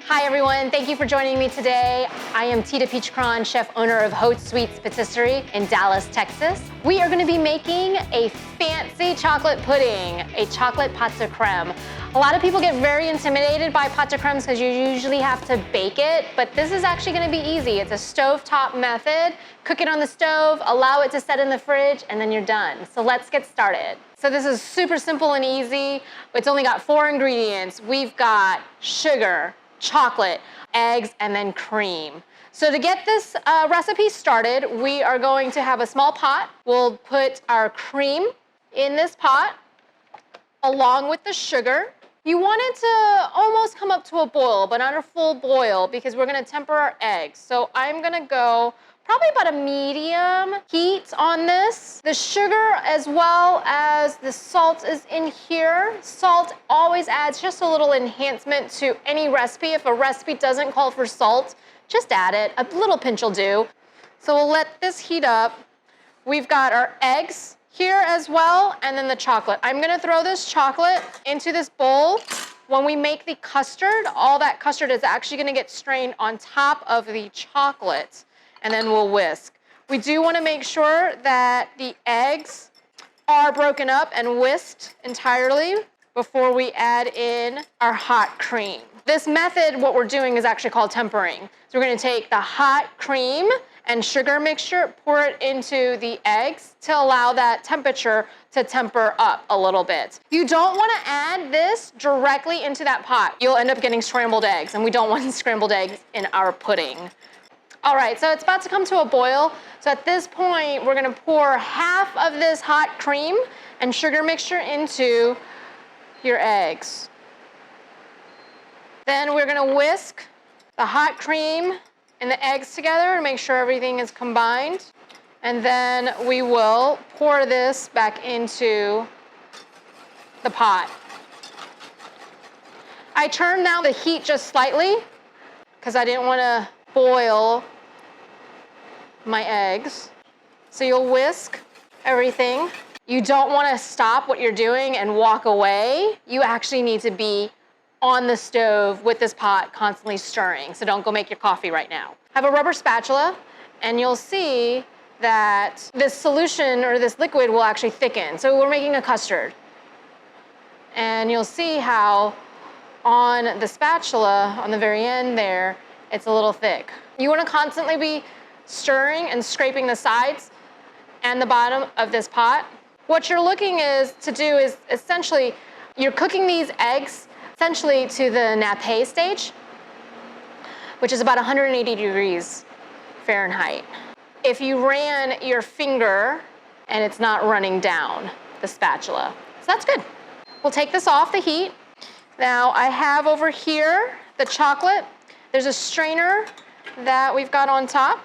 Hi everyone, thank you for joining me today. I am Tita Peachcron, chef owner of Haute Sweets Patisserie in Dallas, Texas. We are going to be making a fancy chocolate pudding, a chocolate pâte crème. A lot of people get very intimidated by pâte crèmes because you usually have to bake it, but this is actually going to be easy. It's a stovetop method. Cook it on the stove, allow it to set in the fridge, and then you're done. So let's get started. So this is super simple and easy. It's only got 4 ingredients. We've got sugar, chocolate, eggs, and then cream. So to get this recipe started, we are going to have a small pot. We'll put our cream in this pot along with the sugar. You want it to almost come up to a boil, but not a full boil because we're gonna temper our eggs. So I'm gonna go probably about a medium heat on this. The sugar as well as the salt is in here. Salt always adds just a little enhancement to any recipe. If a recipe doesn't call for salt, just add it. A little pinch will do. So we'll let this heat up. We've got our eggs here as well, and then the chocolate. I'm gonna throw this chocolate into this bowl. When we make the custard, all that custard is actually gonna get strained on top of the chocolate, and then we'll whisk. We do wanna make sure that the eggs are broken up and whisked entirely before we add in our hot cream. This method, what we're doing is actually called tempering. So we're gonna take the hot cream and sugar mixture, pour it into the eggs to allow that temperature to temper up a little bit. You don't wanna add this directly into that pot. You'll end up getting scrambled eggs, and we don't want scrambled eggs in our pudding. All right, so it's about to come to a boil. So at this point, we're gonna pour half of this hot cream and sugar mixture into your eggs. Then we're gonna whisk the hot cream and the eggs together to make sure everything is combined. And then we will pour this back into the pot. I turned down the heat just slightly because I didn't want to boil my eggs. So you'll whisk everything. You don't want to stop what you're doing and walk away. You actually need to be on the stove with this pot constantly stirring. So don't go make your coffee right now. Have a rubber spatula, and you'll see that this solution or this liquid will actually thicken. So we're making a custard. And you'll see how on the spatula, on the very end there, it's a little thick. You wanna constantly be stirring and scraping the sides and the bottom of this pot. What you're looking to do is essentially, you're cooking these eggs essentially to the nappe stage, which is about 180 degrees Fahrenheit. If you ran your finger and it's not running down the spatula. So that's good. We'll take this off the heat. Now I have over here the chocolate. There's a strainer that we've got on top.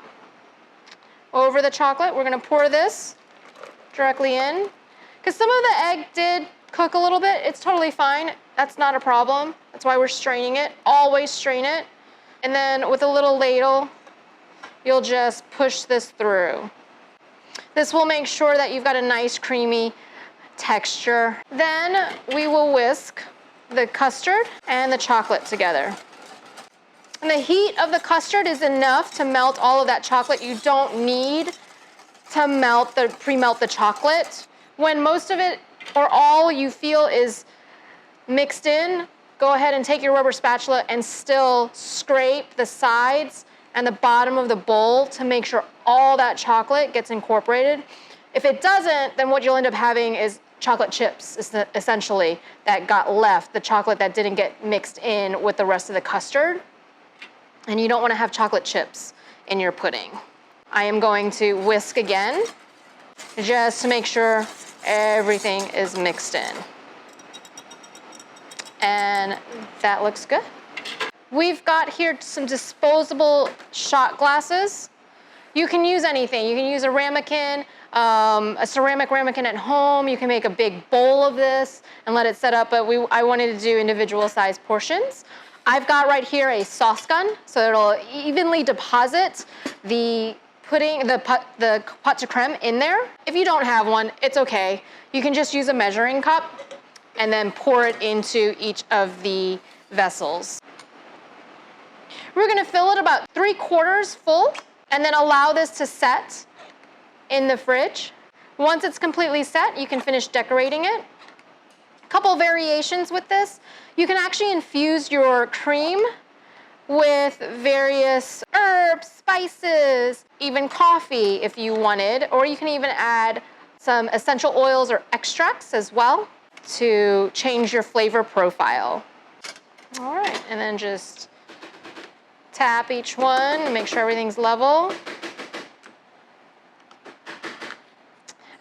Over the chocolate, we're gonna pour this directly in. Because some of the egg did cook a little bit, it's totally fine. That's not a problem. That's why we're straining it. Always strain it. And then with a little ladle, you'll just push this through. This will make sure that you've got a nice creamy texture. Then we will whisk the custard and the chocolate together. And the heat of the custard is enough to melt all of that chocolate. You don't need to pre-melt the chocolate. When most of it or all you feel is mixed in, go ahead and take your rubber spatula and still scrape the sides and the bottom of the bowl to make sure all that chocolate gets incorporated. If it doesn't, then what you'll end up having is chocolate chips, essentially, that got left, the chocolate that didn't get mixed in with the rest of the custard. And you don't want to have chocolate chips in your pudding. I am going to whisk again, just to make sure everything is mixed in. And that looks good. We've got here some disposable shot glasses. You can use anything. You can use a ramekin, a ceramic ramekin at home. You can make a big bowl of this and let it set up, but I wanted to do individual sized portions. I've got right here a sauce gun, so it'll evenly deposit the pudding, the pâte crème in there. If you don't have one, it's okay. You can just use a measuring cup and then pour it into each of the vessels. We're gonna fill it about 3/4 full and then allow this to set in the fridge. Once it's completely set, you can finish decorating it. A couple variations with this. You can actually infuse your cream with various herbs, spices, even coffee if you wanted, or you can even add some essential oils or extracts as well to change your flavor profile. All right, and then just tap each one and make sure everything's level.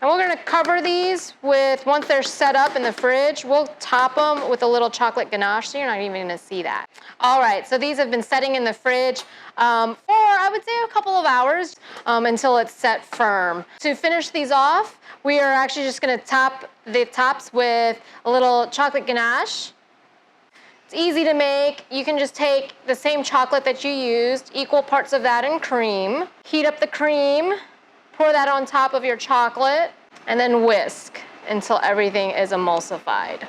And we're gonna cover these with, once they're set up in the fridge, we'll top them with a little chocolate ganache so you're not even gonna see that. All right, so these have been setting in the fridge for, I would say, a couple of hours until it's set firm. To finish these off, we are actually just gonna top the tops with a little chocolate ganache. It's easy to make. You can just take the same chocolate that you used, equal parts of that in cream, heat up the cream, pour that on top of your chocolate, and then whisk until everything is emulsified.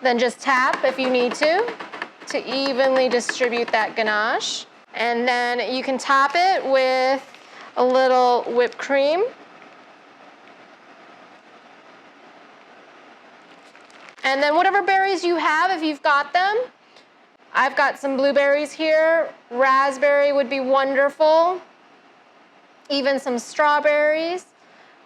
Then just tap if you need to evenly distribute that ganache. And then you can top it with a little whipped cream. And then whatever berries you have, if you've got them. I've got some blueberries here. Raspberry would be wonderful. Even some strawberries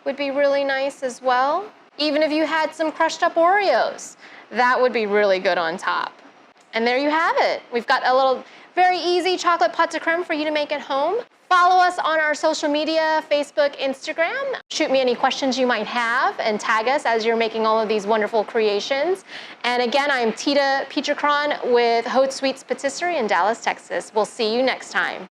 would be really nice as well. Even if you had some crushed up Oreos, that would be really good on top. And there you have it. We've got a little very easy chocolate pâte de crème for you to make at home. Follow us on our social media, Facebook, Instagram. Shoot me any questions you might have and tag us as you're making all of these wonderful creations. And again, I'm Tita Petricron with Haute Sweets Patisserie in Dallas, Texas. We'll see you next time.